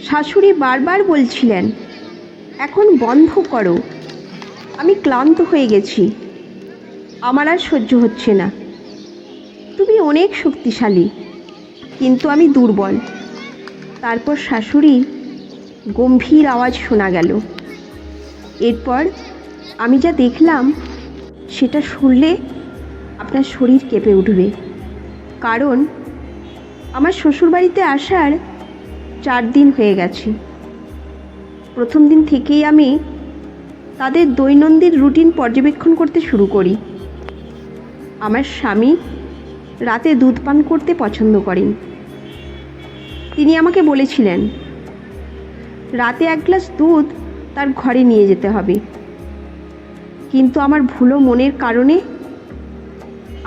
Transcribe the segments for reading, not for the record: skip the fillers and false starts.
শাশুড়ি বারবার বলছিলেন, এখন বন্ধ করো, আমি ক্লান্ত হয়ে গেছি, আমার আর সহ্য হচ্ছে না। তুমি অনেক শক্তিশালী, কিন্তু আমি দুর্বল। তারপর শাশুড়ির গম্ভীর আওয়াজ শোনা গেল। এরপর আমি যা দেখলাম সেটা শুনলে আপনার শরীর কেঁপে উঠবে। কারণ আমার শ্বশুরবাড়িতে আসার 4 দিন হয়ে গেছে। প্রথম দিন থেকেই আমি তাদের দৈনন্দিন রুটিন পর্যবেক্ষণ করতে শুরু করি। আমার স্বামী রাতে দুধ পান করতে পছন্দ করেন। তিনি আমাকে বলেছিলেন রাতে 1 গ্লাস দুধ তার ঘরে নিয়ে যেতে হবে। কিন্তু আমার ভুলো মনের কারণে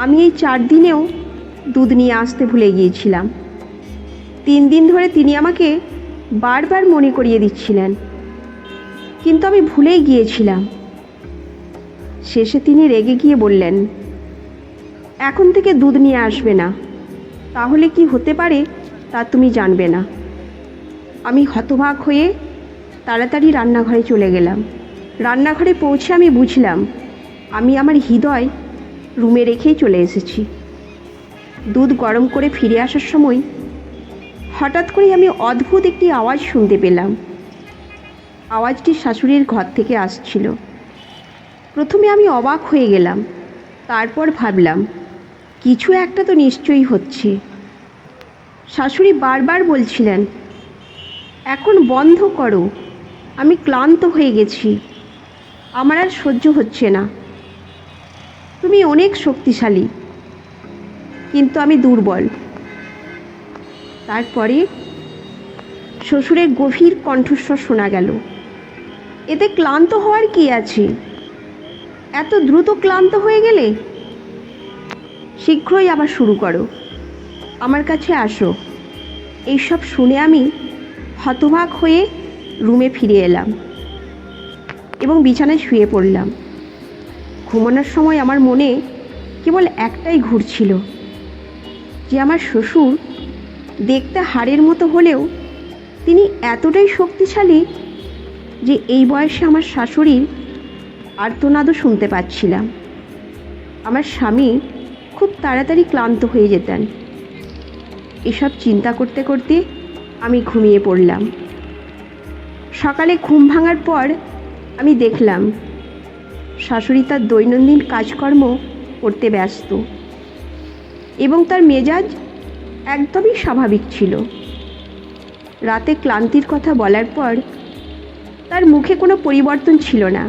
আমি এই 4 দিনেও দুধ নিয়ে আসতে ভুলে গিয়েছিলাম। 3 দিন ধরে তিনি আমাকে বারবার মনে করিয়ে দিচ্ছিলেন, কিন্তু আমি ভুলেই গিয়েছিলাম। শেষে তিনি রেগে গিয়ে বললেন, এখন থেকে দুধ নিয়ে আসবে না, তাহলে কি হতে পারে তা তুমি জানবে না। আমি হতবাক হয়ে তাড়াতাড়ি রান্নাঘরে চলে গেলাম। রান্নাঘরে পৌঁছে আমি বুঝলাম আমি আমার হৃদয় রুমে রেখেই চলে এসেছি। দুধ গরম করে ফিরে আসার সময় হঠাৎ করেই আমি অদ্ভুত একটি আওয়াজ শুনতে পেলাম। আওয়াজটি শাশুড়ির ঘর থেকে আসছিল। প্রথমে আমি অবাক হয়ে গেলাম, তারপর ভাবলাম কিছু একটা তো নিশ্চয়ই হচ্ছে। শাশুড়ি বারবার বলছিলেন, এখন বন্ধ করো, আমি ক্লান্ত হয়ে গেছি, আমার আর সহ্য হচ্ছে না। তুমি অনেক শক্তিশালী, কিন্তু আমি দুর্বল। তারপরে শ্বশুরের গভীর কণ্ঠস্বর শোনা গেল, এতে ক্লান্ত হওয়ার কি আছে? এত দ্রুত ক্লান্ত হয়ে গেলে? শীঘ্রই আবার শুরু করো, আমার কাছে আসো। এইসব শুনে আমি হতবাক হয়ে রুমে ফিরে এলাম এবং বিছানায় শুয়ে পড়লাম। ঘুমানোর সময় আমার মনে কেবল একটাই ঘুরছিল, যে আমার শ্বশুর দেখতে হাড়ের মতো হলেও তিনি এতটাই শক্তিশালী যে এই বয়সে আমার শাশুড়ির আর্তনাদও শুনতে পাচ্ছিলাম। আমার স্বামী খুব তাড়াতাড়ি ক্লান্ত হয়ে যেতেন। এসব চিন্তা করতে করতে আমি ঘুমিয়ে পড়লাম। সকালে ঘুম ভাঙার পর আমি দেখলাম শাশুড়ি তার দৈনন্দিন কাজকর্ম করতে ব্যস্ত এবং তার মেজাজ একদমই স্বাভাবিক ছিল। রাতে ক্লান্তির কথা বলার পর তার মুখে কোনো পরিবর্তন ছিল না।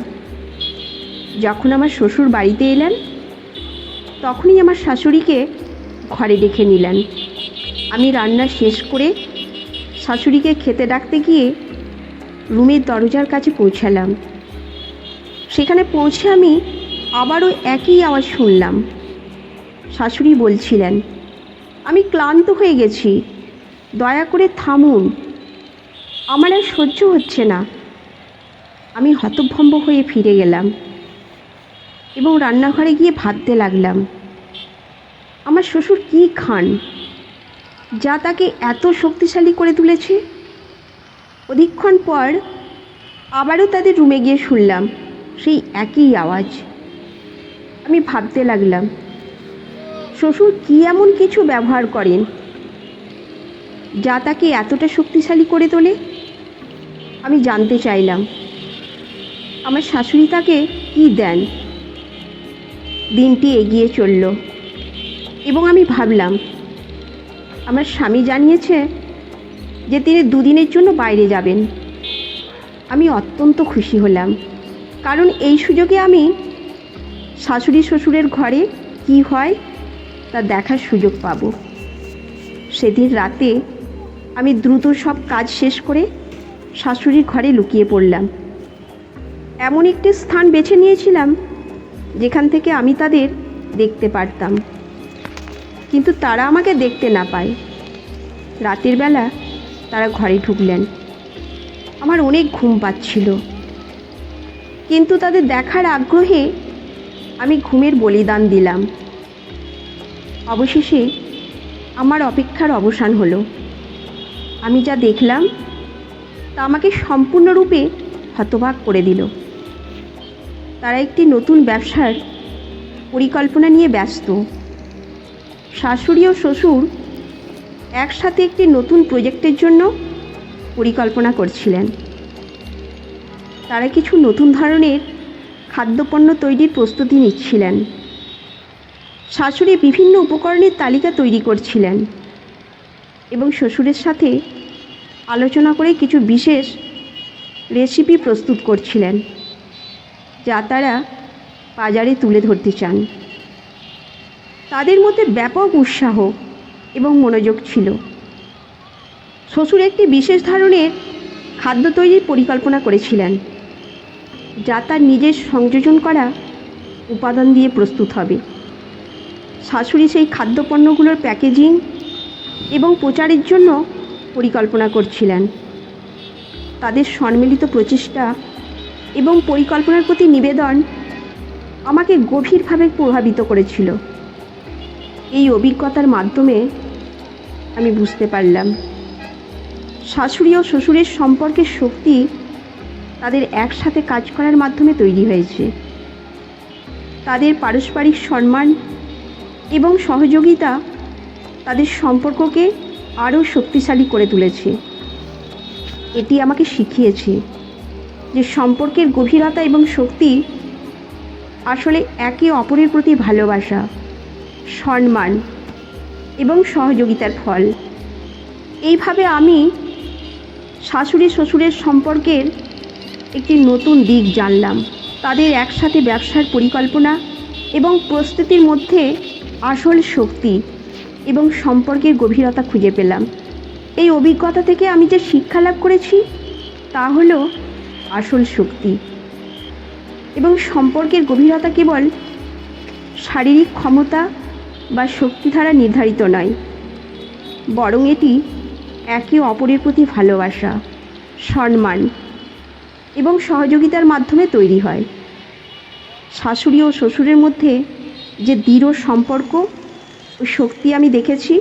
যখন আমার শ্বশুর বাড়িতে এলেন, তখনই আমার শাশুড়িকে ঘরে ডেকে নিলেন। আমি রান্না শেষ করে শাশুড়িকে খেতে ডাকতে গিয়ে রুমের দরজার কাছে পৌঁছালাম। সেখানে পৌঁছে আমি আবারও একই আওয়াজ শুনলাম। শাশুড়ি বলছিলেন, আমি ক্লান্ত হয়ে গেছি, দয়া করে থামুন, আমার আর সহ্য হচ্ছে না। আমি হতভম্ব হয়ে ফিরে গেলাম এবং রান্নাঘরে গিয়ে ভাবতে লাগলাম, আমার শ্বশুর কী খান যা তাকে এত শক্তিশালী করে তুলেছে। অধিকক্ষণ পর আবারও তাদের রুমে গিয়ে শুনলাম সেই একই আওয়াজ। আমি ভাবতে লাগলাম, শ্বশুর কী এমন কিছু ব্যবহার করেন যা তাকে এতটা শক্তিশালী করে তোলে। আমি জানতে চাইলাম আমার শাশুড়ি তাকে কী দেন। দিনটি এগিয়ে চলল এবং আমি ভাবলাম আমার স্বামী জানিয়েছে যে তিনি 2 দিনের জন্য বাইরে যাবেন। আমি অত্যন্ত খুশি হলাম, কারণ এই সুযোগে আমি শাশুড়ি শ্বশুরের ঘরে কি হয় তা দেখার সুযোগ পাব। সেদিন রাতে আমি দ্রুত সব কাজ শেষ করে শাশুড়ির ঘরে লুকিয়ে পড়লাম। এমন একটি স্থান বেছে নিয়েছিলাম যেখান থেকে আমি তাদের দেখতে পারতাম, কিন্তু তারা আমাকে দেখতে না পায়। রাতের বেলা তারা ঘরে ঢুকলেন। আমার অনেক ঘুম পাচ্ছিল, কিন্তু তাদের দেখার আগ্রহে আমি ঘুমের বলিদান দিলাম। অবশেষে আমার অপেক্ষার অবসান হলো। আমি যা দেখলাম তা আমাকে সম্পূর্ণরূপে হতবাক করে দিল। তারা একটি নতুন ব্যবসার পরিকল্পনা নিয়ে ব্যস্ত। শাশুড়ি ও শ্বশুর একসাথে একটি নতুন প্রজেক্টের জন্য পরিকল্পনা করছিলেন। তারা কিছু নতুন ধরনের খাদ্যপণ্য তৈরির প্রস্তুতি নিচ্ছিলেন। শাশুড়ি বিভিন্ন উপকরণের তালিকা তৈরি করছিলেন এবং শ্বশুরের সাথে আলোচনা করে কিছু বিশেষ রেসিপি প্রস্তুত করছিলেন, যা তারা বাজারে তুলে ধরতে চান। তাদের মধ্যে ব্যাপক উৎসাহ এবং মনোযোগ ছিল। শ্বশুর একটি বিশেষ ধরনের খাদ্য তৈরির পরিকল্পনা করেছিলেন, যা তার নিজের সংযোজন করা উপাদান দিয়ে প্রস্তুত হবে। শাশুড়ি সেই খাদ্যপণ্যগুলোর প্যাকেজিং এবং প্রচারের জন্য পরিকল্পনা করছিলেন। তাদের সম্মিলিত প্রচেষ্টা এবং পরিকল্পনার প্রতি নিবেদন আমাকে গভীরভাবে প্রভাবিত করেছিল। এই অভিজ্ঞতার মাধ্যমে আমি বুঝতে পারলাম শাশুড়ি ও শ্বশুরের সম্পর্কের শক্তি তাদের একসাথে কাজ করার মাধ্যমে তৈরি হয়েছে। তাদের পারস্পরিক সম্মান এবং সহযোগিতা তাদের সম্পর্ককে আরও শক্তিশালী করে তুলেছে। এটি আমাকে শিখিয়েছে যে সম্পর্কের গভীরতা এবং শক্তি আসলে একে অপরের প্রতি ভালোবাসা, সম্মান এবং সহযোগিতার ফল। এইভাবে আমি শাশুড়ি শ্বশুরের সম্পর্কের একটি নতুন দিক জানলাম। তাদের একসাথে ব্যবসার পরিকল্পনা এবং প্রস্তুতির মধ্যে আসল শক্তি এবং সম্পর্কের গভীরতা খুঁজে পেলাম। এই অভিজ্ঞতা থেকে আমি যে শিক্ষা লাভ করেছি তা হলো আসল শক্তি এবং সম্পর্কের গভীরতা কেবল শারীরিক ক্ষমতা বা শক্তি দ্বারা নির্ধারিত নয়, বরং এটি একে অপরের প্রতি ভালোবাসা, সম্মান এবং সহযোগিতার মাধ্যমে তৈরি হয়। শাশুড়ি ও শ্বশুরের মধ্যে যে দৃঢ় সম্পর্ক ও শক্তি আমি দেখেছি,